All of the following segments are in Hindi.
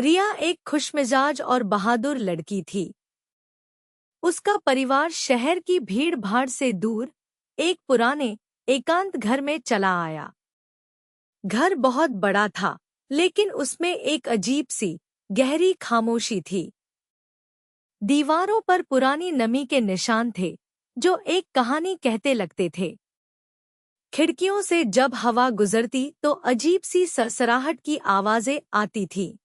रिया एक खुशमिजाज और बहादुर लड़की थी। उसका परिवार शहर की भीड़-भाड़ से दूर एक पुराने एकांत घर में चला आया। घर बहुत बड़ा था, लेकिन उसमें एक अजीब सी गहरी खामोशी थी। दीवारों पर पुरानी नमी के निशान थे, जो एक कहानी कहते लगते थे। खिड़कियों से जब हवा गुजरती तो अजीब सी सरसराहट की आवाजें आती थीं।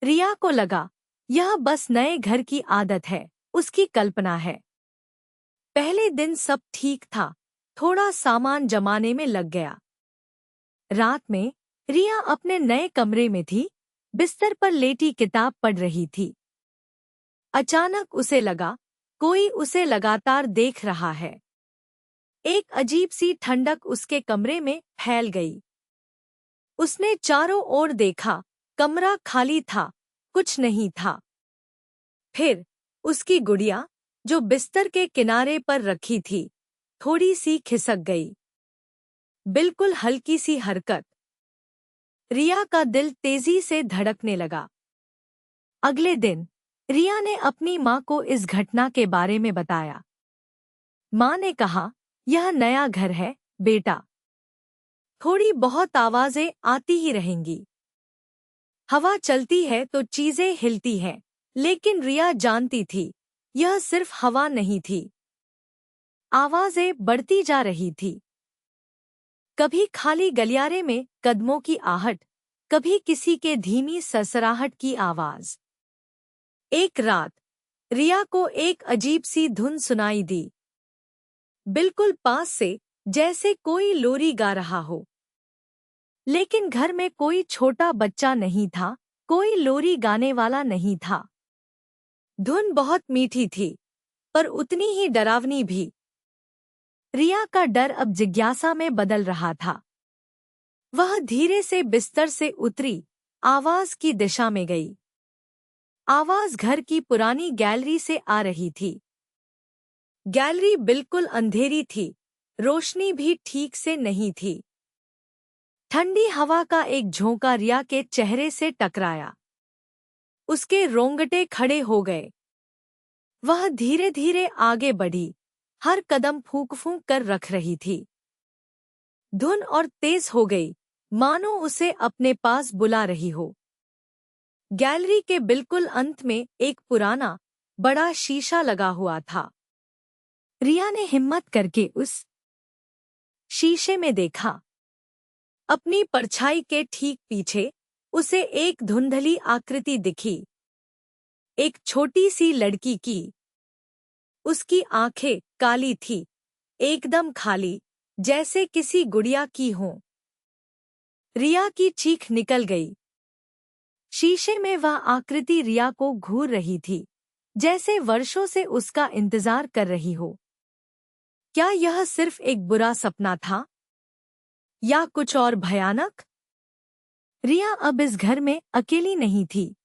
रिया को लगा, यह बस नए घर की आदत है, उसकी कल्पना है। पहले दिन सब ठीक था, थोड़ा सामान जमाने में लग गया। रात में रिया अपने नए कमरे में थी, बिस्तर पर लेटी किताब पढ़ रही थी। अचानक उसे लगा, कोई उसे लगातार देख रहा है। एक अजीब सी ठंडक उसके कमरे में फैल गई। उसने चारों ओर देखा, कमरा खाली था, कुछ नहीं था। फिर उसकी गुड़िया, जो बिस्तर के किनारे पर रखी थी, थोड़ी सी खिसक गई। बिल्कुल हल्की सी हरकत। रिया का दिल तेजी से धड़कने लगा। अगले दिन रिया ने अपनी माँ को इस घटना के बारे में बताया। माँ ने कहा, यह नया घर है, बेटा। थोड़ी बहुत आवाजें आती ही रहेंगी। हवा चलती है तो चीजें हिलती हैं, लेकिन रिया जानती थी, यह सिर्फ हवा नहीं थी। आवाजें बढ़ती जा रही थी। कभी खाली गलियारे में कदमों की आहट, कभी किसी के धीमी सरसराहट की आवाज। एक रात रिया को एक अजीब सी धुन सुनाई दी, बिल्कुल पास से, जैसे कोई लोरी गा रहा हो। लेकिन घर में कोई छोटा बच्चा नहीं था, कोई लोरी गाने वाला नहीं था। धुन बहुत मीठी थी, पर उतनी ही डरावनी भी। रिया का डर अब जिज्ञासा में बदल रहा था। वह धीरे से बिस्तर से उतरी, आवाज की दिशा में गई। आवाज घर की पुरानी गैलरी से आ रही थी। गैलरी बिल्कुल अंधेरी थी, रोशनी भी ठीक से नहीं थी। ठंडी हवा का एक झोंका रिया के चेहरे से टकराया। उसके रोंगटे खड़े हो गए। वह धीरे धीरे आगे बढ़ी, हर कदम फूंक फूंक कर रख रही थी। धुन और तेज हो गई, मानो उसे अपने पास बुला रही हो। गैलरी के बिल्कुल अंत में एक पुराना, बड़ा शीशा लगा हुआ था। रिया ने हिम्मत करके उस शीशे में देखा। अपनी परछाई के ठीक पीछे उसे एक धुंधली आकृति दिखी। एक छोटी सी लड़की की। उसकी आंखें काली थी, एकदम खाली, जैसे किसी गुड़िया की हों। रिया की चीख निकल गई। शीशे में वह आकृति रिया को घूर रही थी, जैसे वर्षों से उसका इंतजार कर रही हो। क्या यह सिर्फ एक बुरा सपना था, या कुछ और भयानक? रिया अब इस घर में अकेली नहीं थी।